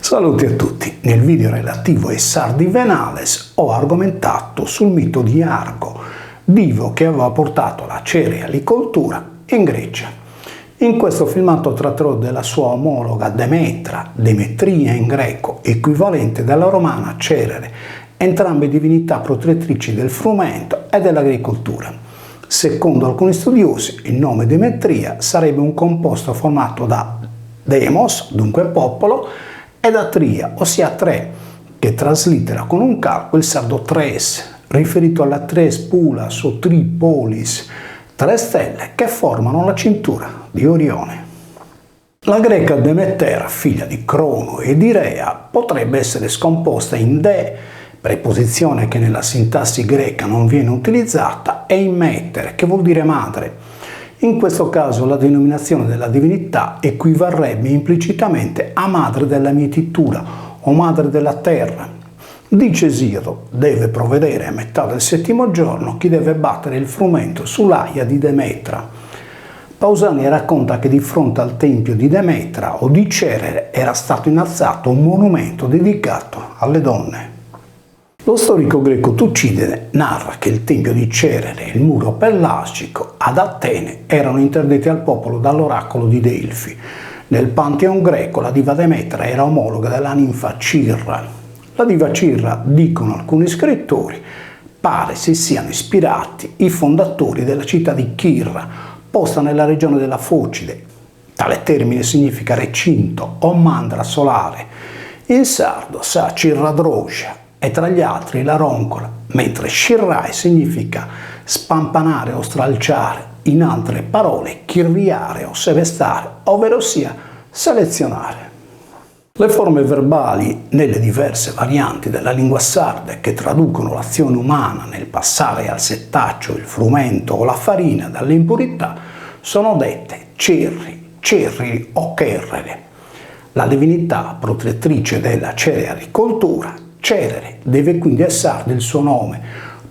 Saluti a tutti, nel video relativo ai sardi venales ho argomentato sul mito di Argo, divo che aveva portato la cerealicoltura in Grecia. In questo filmato tratterò della sua omologa Demetra, Demetria in greco, equivalente della romana Cerere, entrambe divinità protettrici del frumento e dell'agricoltura. Secondo alcuni studiosi, il nome Demetria sarebbe un composto formato da demos, dunque popolo, e da tria, ossia tre, che traslittera con un calco il sardo tres, riferito alla tres pulas o tripolis, tre stelle che formano la cintura di Orione. La greca Demetera, figlia di Crono e di Rea, potrebbe essere scomposta in de, preposizione che nella sintassi greca non viene utilizzata, e in metere, che vuol dire madre. In questo caso la denominazione della divinità equivarrebbe implicitamente a madre della mietitura o madre della terra. Dice Esiodo, deve provvedere a metà del settimo giorno chi deve battere il frumento sull'aia di Demetra. Pausani racconta che di fronte al tempio di Demetra o di Cerere era stato innalzato un monumento dedicato alle donne. Lo storico greco Tucidide narra che il tempio di Cerere e il muro pelasgico ad Atene erano interdetti al popolo dall'oracolo di Delfi. Nel pantheon greco la diva Demetra era omologa della ninfa Cirra. La diva Cirra, dicono alcuni scrittori, pare si siano ispirati i fondatori della città di Chirra, posta nella regione della Focide. Tale termine significa recinto o mandra solare. In sardo sa Cirra Drocia, e tra gli altri la roncola, mentre scirrai significa spampanare o stralciare, in altre parole chirriare o sevestare, ovvero sia selezionare. Le forme verbali nelle diverse varianti della lingua sarda che traducono l'azione umana nel passare al settaccio il frumento o la farina dalle impurità sono dette cerri, cerri o cherrere. La divinità protettrice della cerealicoltura, Cerere, deve quindi essere il suo nome,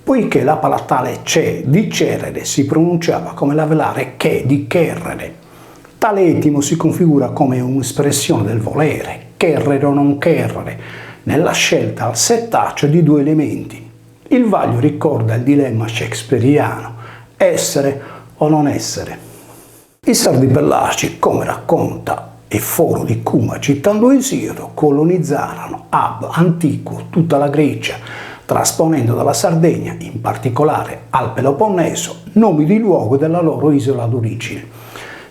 poiché la palatale ce di Cerere si pronunciava come la velare che di Cherrere. Tale etimo si configura come un'espressione del volere, cherrere o non cherrere, nella scelta al settaccio di due elementi. Il vaglio ricorda il dilemma shakespeariano, essere o non essere. I sardi pelasgici, come racconta e Foro di Cuma citando Esiodo, colonizzarono ab antiquo tutta la Grecia, trasponendo dalla Sardegna, in particolare al Peloponneso, nomi di luogo della loro isola d'origine.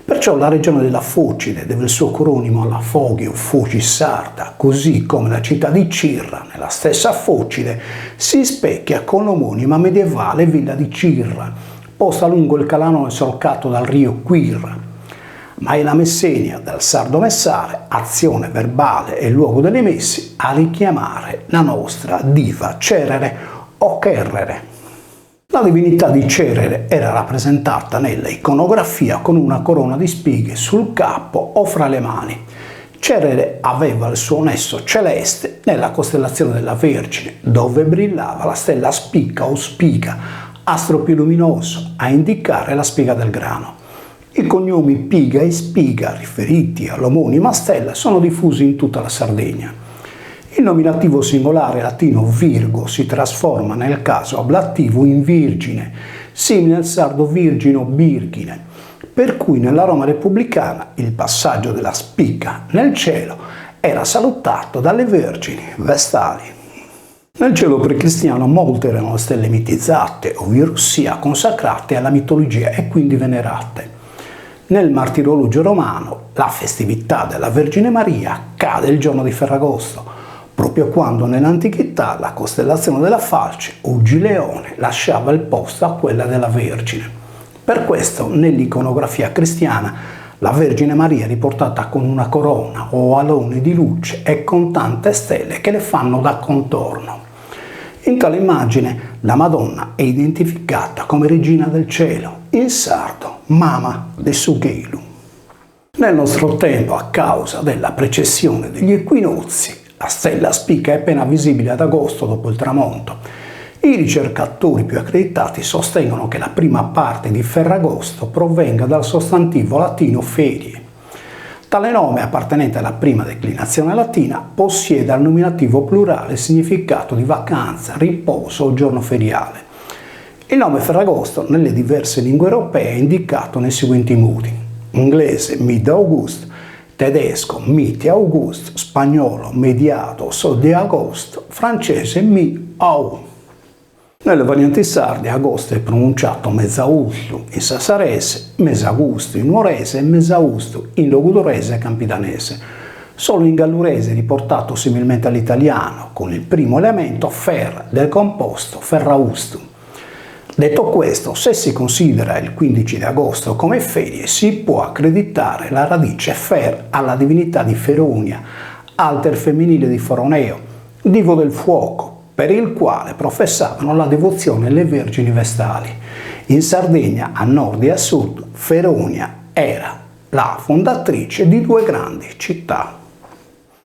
Perciò la regione della Focide deve il suo coronimo alla Foggia o Focis sarda, così come la città di Cirra, nella stessa Focide, si specchia con l'omonima medievale villa di Cirra, posta lungo il Calanone solcato dal rio Quirra. Ma è la Messenia del sardo messare, azione verbale e luogo delle messi, a richiamare la nostra diva Cerere o Cherrere. La divinità di Cerere era rappresentata nella iconografia con una corona di spighe sul capo o fra le mani. Cerere aveva il suo nesso celeste nella costellazione della Vergine, dove brillava la stella Spica o Spiga, astro più luminoso, a indicare la spiga del grano. I cognomi Piga e Spiga, riferiti all'omonima stella, sono diffusi in tutta la Sardegna. Il nominativo singolare latino virgo si trasforma nel caso ablativo in virgine, simile al sardo virgine o virgine, per cui nella Roma repubblicana il passaggio della spica nel cielo era salutato dalle vergini vestali. Nel cielo precristiano molte erano le stelle mitizzate, ovvero sia consacrate alla mitologia e quindi venerate. Nel martirologio romano la festività della Vergine Maria cade il giorno di Ferragosto, proprio quando nell'antichità la costellazione della Falce o Gileone lasciava il posto a quella della Vergine. Per questo nell'iconografia cristiana la Vergine Maria è riportata con una corona o alone di luce e con tante stelle che le fanno da contorno. In tale immagine la Madonna è identificata come regina del cielo, in sardo, Mama de Sugheilu. Nel nostro tempo, a causa della precessione degli equinozi, la stella Spica è appena visibile ad agosto dopo il tramonto. I ricercatori più accreditati sostengono che la prima parte di Ferragosto provenga dal sostantivo latino ferie. Tale nome, appartenente alla prima declinazione latina, possiede al nominativo plurale il significato di vacanza, riposo o giorno feriale. Il nome Ferragosto nelle diverse lingue europee è indicato nei seguenti modi: inglese Mid-August, tedesco Mitte-August, spagnolo Mediados de Agosto, francese Mi-Au. Nelle varianti sarde agosto è pronunciato Mezzaustu in sassarese, Mesagustu in nuorese e Mesaustu in logudorese e campidanese. Solo in gallurese è riportato similmente all'italiano, con il primo elemento fer del composto Ferraustu. Detto questo, se si considera il 15 di agosto come ferie, si può accreditare la radice fer alla divinità di Feronia, alter femminile di Feroneo, divo del fuoco, per il quale professavano la devozione le vergini vestali. In Sardegna, a nord e a sud, Feronia era la fondatrice di 2 grandi città.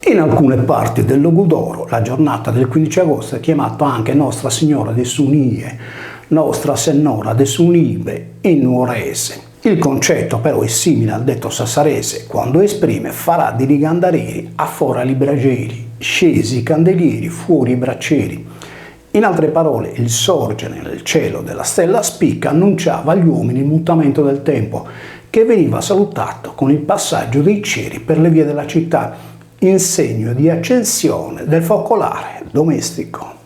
In alcune parti del Logudoro, la giornata del 15 agosto è chiamata anche Nostra Signora de Sunie, Nostra Senora de Sunibe in nuorese. Il concetto però è simile al detto sassarese, quando esprime farà di rigandareri a fora li brageri, scesi i candelieri, fuori i braccieri. In altre parole, il sorgere nel cielo della stella spicca annunciava agli uomini il mutamento del tempo, che veniva salutato con il passaggio dei ceri per le vie della città, in segno di accensione del focolare domestico.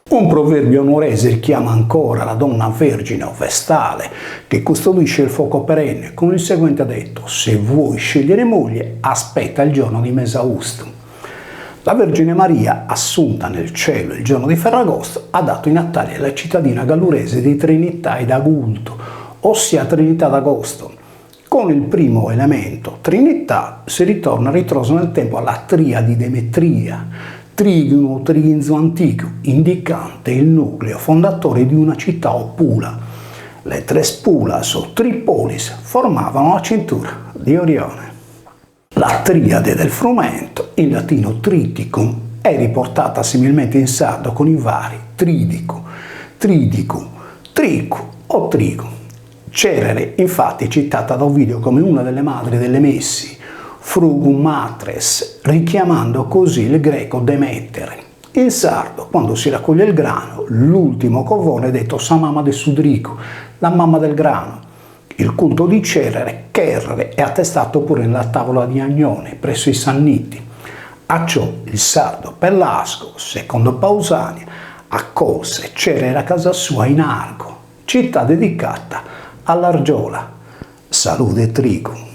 Un proverbio nuorese richiama ancora la donna vergine o vestale che custodisce il fuoco perenne con il seguente detto: se vuoi scegliere moglie, aspetta il giorno di Mesaustu. La Vergine Maria, assunta nel cielo il giorno di Ferragosto, ha dato i natali alla cittadina gallurese di Trinità ed Agulto, ossia Trinità d'Agosto. Con il primo elemento, Trinità, si ritorna a ritroso nel tempo alla triadi Demetria, Trigino o Triginzo antico, indicante il nucleo fondatore di una città o pula. Le 3 spulas o tripolis formavano la cintura di Orione. La triade del frumento, in latino triticum, è riportata similmente in sardo con i vari tridico, tridicu, tricu o trigu. Cerere, infatti, è citata da Ovidio come una delle madri delle messi, frugum matres, richiamando così il greco demettere. In sardo, quando si raccoglie il grano, l'ultimo covone è detto Samama de Sudrico, la mamma del grano. Il culto di Cerere, Cherere, è attestato pure nella tavola di Agnone, presso i Sanniti. A ciò il sardo Pelasgo, secondo Pausania, accolse Cerere a casa sua in Argo, città dedicata all'Argiola. Salute Trigo.